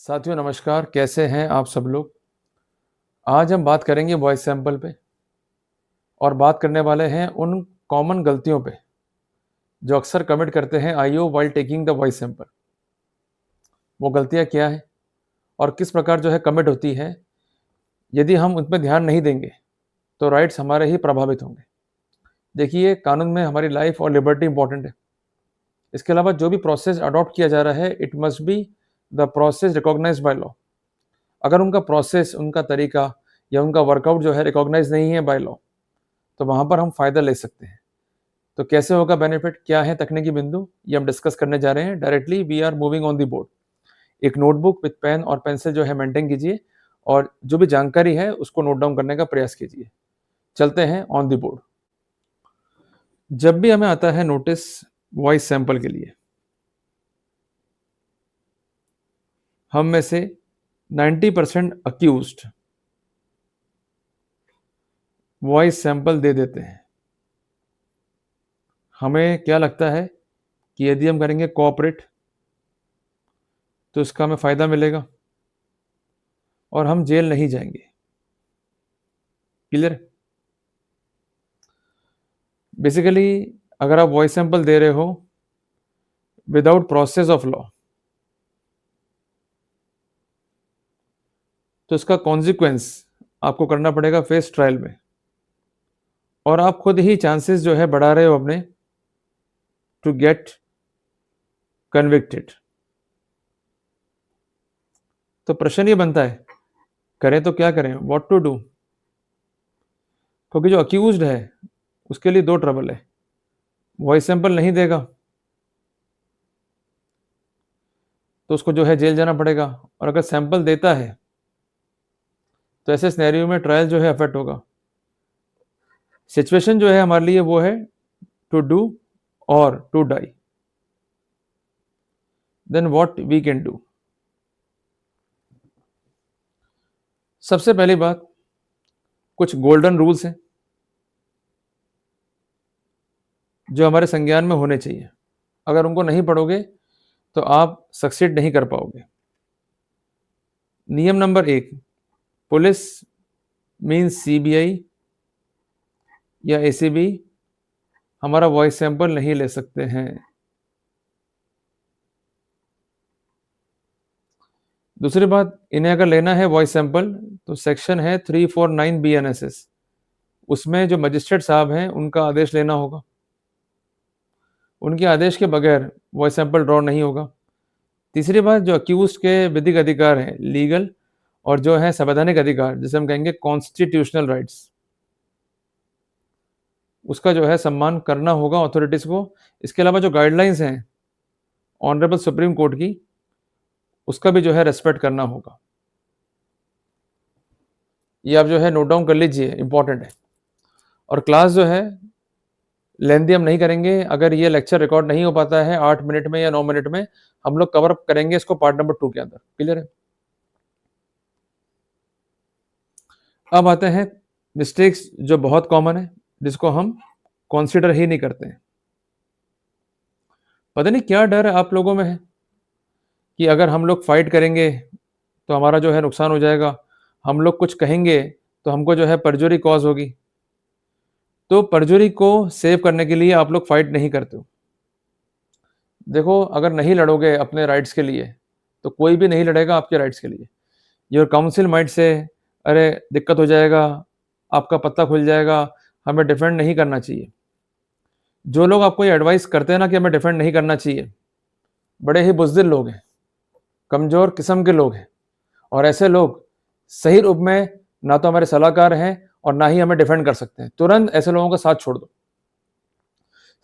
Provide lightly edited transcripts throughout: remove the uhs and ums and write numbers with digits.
साथियों नमस्कार, कैसे हैं आप सब लोग? आज हम बात करेंगे वॉइस सैंपल पे और बात करने वाले हैं उन कॉमन गलतियों पे जो अक्सर कमिट करते हैं IO while taking the voice sample. वो गलतियाँ क्या हैं और किस प्रकार जो है कमिट होती है? यदि हम उन पे ध्यान नहीं देंगे, तो राइट्स हमारे ही प्रभावित होंगे। देखिए, कानून में हमारी लाइफ और लिबर्टी इंपॉर्टेंट है। इसके अलावा जो भी प्रोसेस अडॉप्ट किया जा रहा है, it must be the process recognized by law. अगर उनका प्रोसेस, उनका तरीका या उनका वर्कआउट जो है रिकॉग्नाइज नहीं है बाय लॉ, तो वहाँ पर हम फ़ायदा ले सकते हैं। तो कैसे होगा बेनिफिट, क्या है तकनीकी बिंदु, ये हम डिस्कस करने जा रहे हैं। Directly we are moving on the board. एक नोटबुक विद पेन और पेंसिल जो है मेंटेन कीजिए और जो भी जानकारी है उसको नोट डाउन करने का प्रयास कीजिए। चलते हैं ऑन द बोर्ड। जब भी हमें आता है नोटिस वॉइस सैंपल के लिए, हम में से 90% अक्यूज्ड वॉइस सैंपल दे देते हैं। हमें क्या लगता है कि यदि हम करेंगे कोऑपरेट तो इसका हमें फ़ायदा मिलेगा और हम जेल नहीं जाएंगे। क्लियर? बेसिकली अगर आप वॉइस सैंपल दे रहे हो विदाउट प्रोसेस ऑफ लॉ, तो इसका कॉन्सिक्वेंस आपको करना पड़ेगा फेस ट्रायल में, और आप खुद ही चांसेस जो है बढ़ा रहे हो अपने टू गेट कन्विक्टेड। तो प्रश्न ये बनता है, करें तो क्या करें, व्हाट टू डू? क्योंकि जो अक्यूज्ड है उसके लिए दो ट्रबल है, वॉइस सैंपल नहीं देगा तो उसको जो है जेल जाना पड़ेगा, और अगर सैंपल देता है तो ऐसे सिनेरियो में ट्रायल जो है अफेक्ट होगा। सिचुएशन जो है हमारे लिए वो है टू डू और to die. Then what we can do? सबसे पहली बात, कुछ गोल्डन रूल्स हैं जो हमारे संज्ञान में होने चाहिए। अगर उनको नहीं पढ़ोगे तो आप सक्सीड नहीं कर पाओगे। नियम नंबर 1, पुलिस मीन्स सीबीआई या एसीबी हमारा वॉइस सैंपल नहीं ले सकते हैं। दूसरी बात, इन्हें अगर लेना है वॉइस सैंपल तो सेक्शन है 349 BNSS, उसमें जो मजिस्ट्रेट साहब हैं उनका आदेश लेना होगा। उनके आदेश के बगैर वॉइस सैंपल ड्रॉ नहीं होगा। तीसरी बात, जो अक्यूज के विधिक अधिकार हैं लीगल और जो है संवैधानिक अधिकार, जिसे हम कहेंगे कॉन्स्टिट्यूशनल राइट्स, उसका जो है सम्मान करना होगा अथॉरिटीज को। इसके अलावा जो गाइडलाइंस हैं ऑनरेबल सुप्रीम कोर्ट की, उसका भी जो है रेस्पेक्ट करना होगा। ये आप जो है नोट डाउन कर लीजिए, इंपॉर्टेंट है। और क्लास जो है लेंदी हम नहीं करेंगे। अगर ये लेक्चर रिकॉर्ड नहीं हो पाता है 8 मिनट में या 9 मिनट में, हम लोग कवर अप करेंगे इसको पार्ट नंबर 2 के अंदर। क्लियर है? अब आते हैं मिस्टेक्स जो बहुत कॉमन है, जिसको हम कंसीडर ही नहीं करते हैं। पता नहीं क्या डर आप लोगों में है कि अगर हम लोग फाइट करेंगे तो हमारा जो है नुकसान हो जाएगा, हम लोग कुछ कहेंगे तो हमको जो है परजुरी कॉज होगी। तो परजुरी को सेव करने के लिए आप लोग फाइट नहीं करते हो। देखो, अगर नहीं लड़ोगे अपने राइट्स के लिए तो कोई भी नहीं लड़ेगा आपके राइट्स के लिए। योर काउंसिल माइट से, अरे दिक्कत हो जाएगा, आपका पत्ता खुल जाएगा, हमें डिफेंड नहीं करना चाहिए। जो लोग आपको ये एडवाइस करते हैं ना कि हमें डिफेंड नहीं करना चाहिए, बड़े ही बुज़दिल लोग हैं, कमज़ोर किस्म के लोग हैं, और ऐसे लोग सही रूप में ना तो हमारे सलाहकार हैं और ना ही हमें डिफेंड कर सकते हैं। तुरंत ऐसे लोगों का साथ छोड़ दो।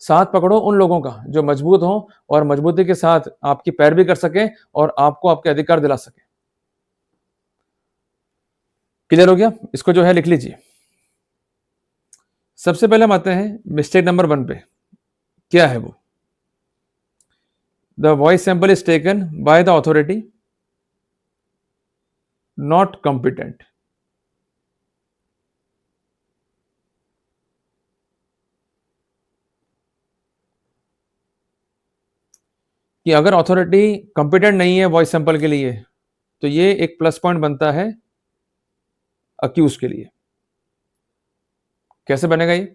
साथ पकड़ो उन लोगों का जो मजबूत हों और मजबूती के साथ आपकी पैरवी कर सकें और आपको आपके अधिकार दिला सकें। क्लियर हो गया? इसको जो है लिख लीजिए। सबसे पहले हम आते हैं मिस्टेक नंबर 1 पे। क्या है वो? The voice sample is taken by the authority not competent. कि अगर अथॉरिटी कॉम्पिटेंट नहीं है वॉइस सैंपल के लिए, तो ये एक प्लस पॉइंट बनता है अक्यूज के लिए। कैसे बनेगा ये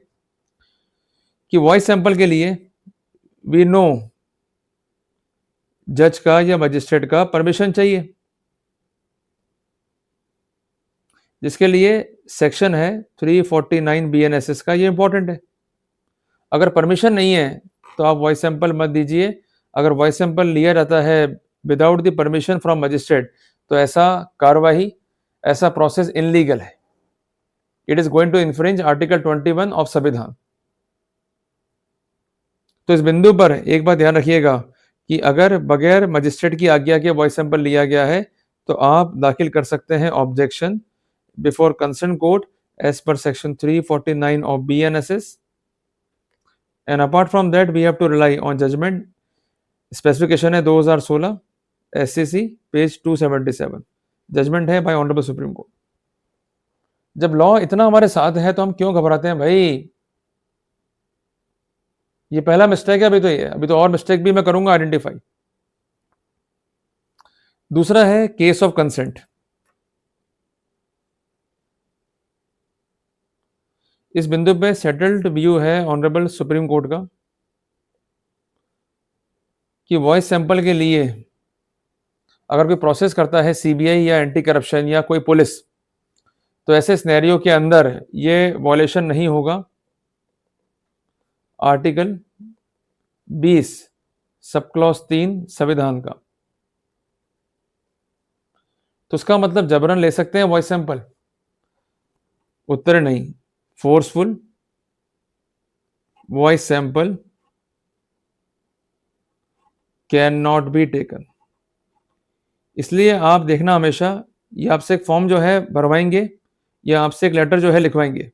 कि वॉइस सैंपल के लिए वी नो जज का या मजिस्ट्रेट का परमिशन चाहिए, जिसके लिए सेक्शन है 349 BNSS का, ये इंपॉर्टेंट है। अगर परमिशन नहीं है तो आप वॉइस सैंपल मत दीजिए। अगर वॉइस सैंपल लिया जाता है without the permission from magistrate तो ऐसा कार्रवाई, ऐसा प्रोसेस इनलीगल है। It is going to infringe article 21 of संविधान। तो इस बिंदु पर एक बात ध्यान रखिएगा कि अगर बगैर मजिस्ट्रेट की आज्ञा के वॉइस सैंपल लिया गया है तो आप दाखिल कर सकते हैं objection before concern court as per section 349 of BNSS, and apart from that we have to rely on judgement. Specification है 2016 SCC पेज 277, जजमेंट है बाय ऑनरेबल सुप्रीम कोर्ट। जब लॉ इतना हमारे साथ है तो हम क्यों घबराते हैं भाई? ये पहला मिस्टेक है, अभी तो और मिस्टेक भी मैं करूंगा आइडेंटिफाई। दूसरा है केस ऑफ कंसेंट। इस बिंदु पे सेटल्ड व्यू है ऑनरेबल सुप्रीम कोर्ट का कि वॉइस सैंपल के लिए अगर कोई प्रोसेस करता है CBI या एंटी करप्शन या कोई पुलिस, तो ऐसे सिनेरियो के अंदर ये वॉयलेशन नहीं होगा आर्टिकल 20 सब क्लॉज 3 संविधान का। तो उसका मतलब जबरन ले सकते हैं वॉइस सैंपल? उत्तर नहीं। Forceful voice sample can not be taken. इसलिए आप देखना हमेशा, ये आपसे एक फॉर्म जो है भरवाएंगे या आपसे एक लेटर जो है लिखवाएंगे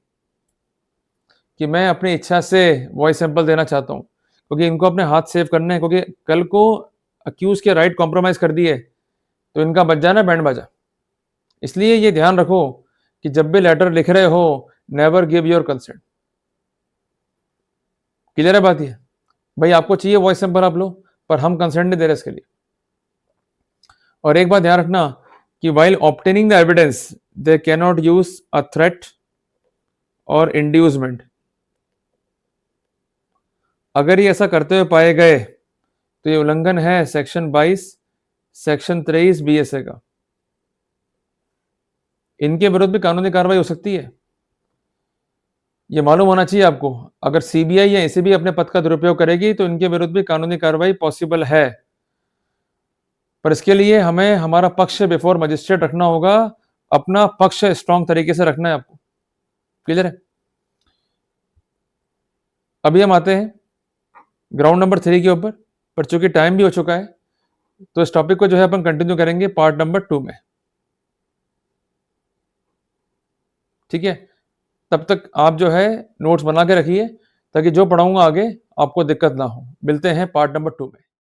कि मैं अपनी इच्छा से वॉइस सैंपल देना चाहता हूं, क्योंकि इनको अपने हाथ सेव करने हैं, क्योंकि कल को अक्यूज के राइट कॉम्प्रोमाइज कर दिए तो इनका बच जाना बैंड बाजा। इसलिए ये ध्यान रखो कि जब भी लेटर लिख रहे हो never give your consent. Clear है बात? ये भाई आपको चाहिए वॉइस सैंपल आप लो, पर हम कंसेंट नहीं दे रहे इसके लिए। और एक बात ध्यान रखना कि while obtaining the evidence they can not use a threat और इंड्यूसमेंट। अगर ये ऐसा करते हुए पाए गए तो ये उल्लंघन है सेक्शन 22 सेक्शन 23 BSA का। इनके विरुद्ध भी कानूनी कार्रवाई हो सकती है, ये मालूम होना चाहिए आपको। अगर CBI या ACB अपने पद का दुरुपयोग करेगी तो इनके विरुद्ध भी कानूनी कार्रवाई पॉसिबल है, पर इसके लिए हमें हमारा पक्ष बिफोर मजिस्ट्रेट रखना होगा, अपना पक्ष स्ट्रांग तरीके से रखना है आपको। क्लियर है? अभी हम आते हैं ग्राउंड नंबर 3 के ऊपर, पर चूंकि टाइम भी हो चुका है तो इस टॉपिक को जो है अपन कंटिन्यू करेंगे पार्ट नंबर 2 में। ठीक है? तब तक आप जो है नोट्स बना के रखिए ताकि जो पढ़ाऊंगा आगे आपको दिक्कत ना हो। मिलते हैं पार्ट नंबर 2 में।